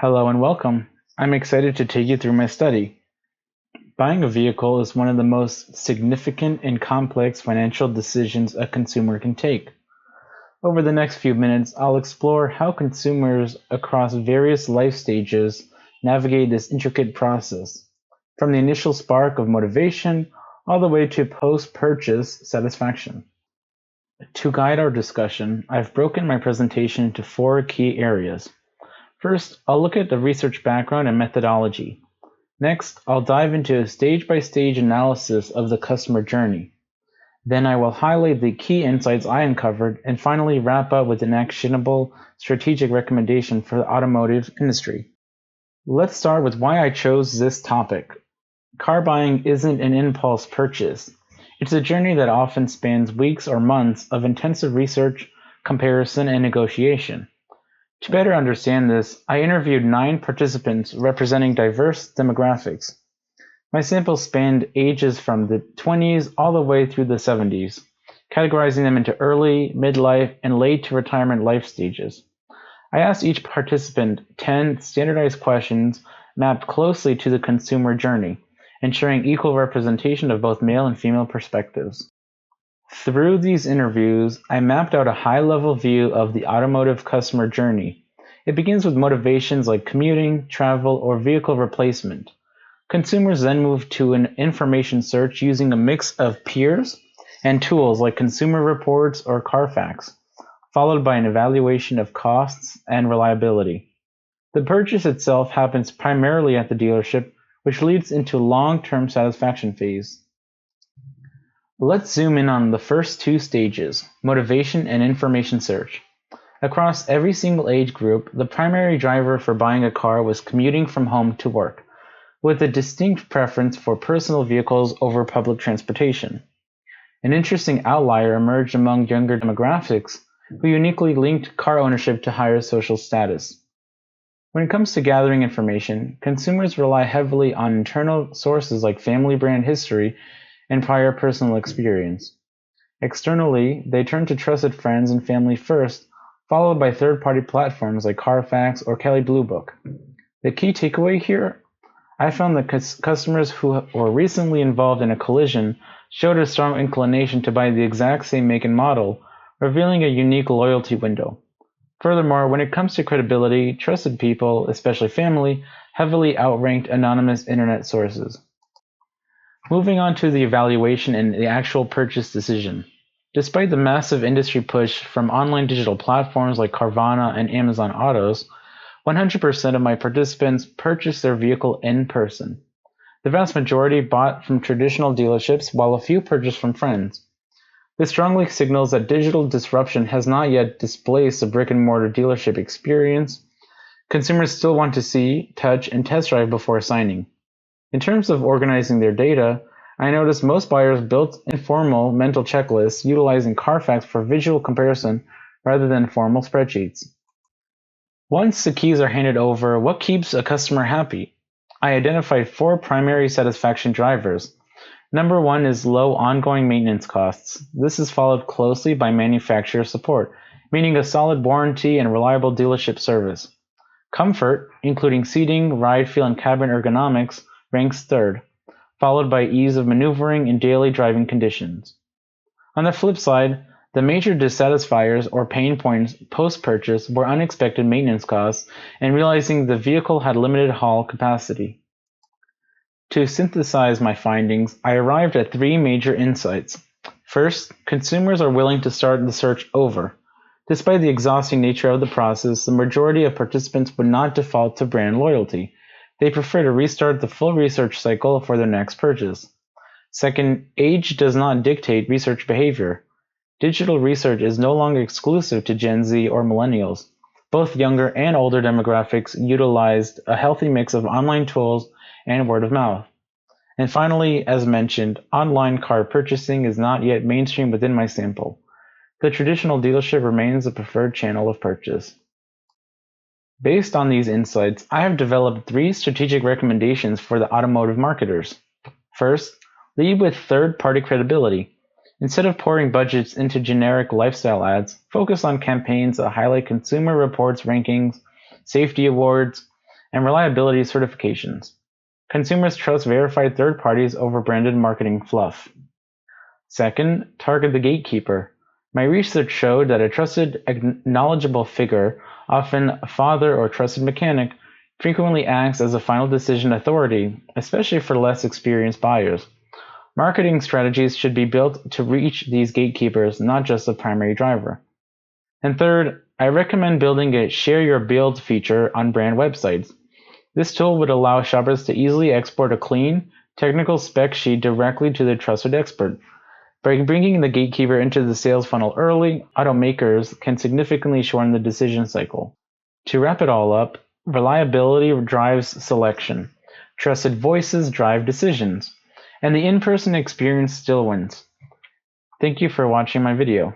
Hello and welcome. I'm excited to take you through my study. Buying a vehicle is one of the most significant and complex financial decisions a consumer can take. Over the next few minutes, I'll explore how consumers across various life stages navigate this intricate process, from the initial spark of motivation all the way to post purchase satisfaction. To guide our discussion, I've broken my presentation into four key areas. First, I'll look at the research background and methodology. Next, I'll dive into a stage-by-stage analysis of the customer journey. Then I will highlight the key insights I uncovered and finally wrap up with an actionable strategic recommendation for the automotive industry. Let's start with why I chose this topic. Car buying isn't an impulse purchase. It's a journey that often spans weeks or months of intensive research, comparison, and negotiation. To better understand this, I interviewed 9 participants representing diverse demographics. My sample spanned ages from the 20s all the way through the 70s, categorizing them into early, midlife, and late to retirement life stages. I asked each participant 10 standardized questions mapped closely to the consumer journey, ensuring equal representation of both male and female perspectives. Through these interviews, I mapped out a high-level view of the automotive customer journey. It begins with motivations like commuting, travel, or vehicle replacement. Consumers then move to an information search using a mix of peers and tools like Consumer Reports or Carfax, followed by an evaluation of costs and reliability. The purchase itself happens primarily at the dealership, which leads into a long-term satisfaction phase. Let's zoom in on the first 2 stages, motivation and information search. Across every single age group, the primary driver for buying a car was commuting from home to work, with a distinct preference for personal vehicles over public transportation. An interesting outlier emerged among younger demographics who uniquely linked car ownership to higher social status. When it comes to gathering information, consumers rely heavily on internal sources like family brand history and prior personal experience. Externally, they turn to trusted friends and family first, followed by third-party platforms like Carfax or Kelley Blue Book. The key takeaway here? I found that customers who were recently involved in a collision showed a strong inclination to buy the exact same make and model, revealing a unique loyalty window. Furthermore, when it comes to credibility, trusted people, especially family, heavily outranked anonymous internet sources. Moving on to the evaluation and the actual purchase decision. Despite the massive industry push from online digital platforms like Carvana and Amazon Autos, 100% of my participants purchased their vehicle in person. The vast majority bought from traditional dealerships, while a few purchased from friends. This strongly signals that digital disruption has not yet displaced the brick-and-mortar dealership experience. Consumers still want to see, touch, and test drive before signing. In terms of organizing their data, I noticed most buyers built informal mental checklists utilizing Carfax for visual comparison rather than formal spreadsheets. Once the keys are handed over, what keeps a customer happy? I identified 4 primary satisfaction drivers. Number 1 is low ongoing maintenance costs. This is followed closely by manufacturer support, meaning a solid warranty and reliable dealership service. Comfort, including seating, ride feel, and cabin ergonomics, ranks third, followed by ease of maneuvering in daily driving conditions. On the flip side, the major dissatisfiers or pain points post-purchase were unexpected maintenance costs and realizing the vehicle had limited haul capacity. To synthesize my findings, I arrived at 3 major insights. First, consumers are willing to start the search over. Despite the exhausting nature of the process, the majority of participants would not default to brand loyalty. They prefer to restart the full research cycle for their next purchase. Second, age does not dictate research behavior. Digital research is no longer exclusive to Gen Z or millennials. Both younger and older demographics utilized a healthy mix of online tools and word of mouth. And finally, as mentioned, online car purchasing is not yet mainstream within my sample. The traditional dealership remains the preferred channel of purchase. Based on these insights, I have developed 3 strategic recommendations for the automotive marketers. First, lead with third-party credibility. Instead of pouring budgets into generic lifestyle ads, focus on campaigns that highlight Consumer Reports rankings, safety awards, and reliability certifications. Consumers trust verified third parties over branded marketing fluff. Second, target the gatekeeper. My research showed that a trusted, knowledgeable figure, often a father or trusted mechanic, frequently acts as a final decision authority, especially for less experienced buyers. Marketing strategies should be built to reach these gatekeepers, not just the primary driver. And third, I recommend building a Share Your Build feature on brand websites. This tool would allow shoppers to easily export a clean, technical spec sheet directly to their trusted expert. By bringing the gatekeeper into the sales funnel early, automakers can significantly shorten the decision cycle. To wrap it all up, reliability drives selection, trusted voices drive decisions, and the in-person experience still wins. Thank you for watching my video.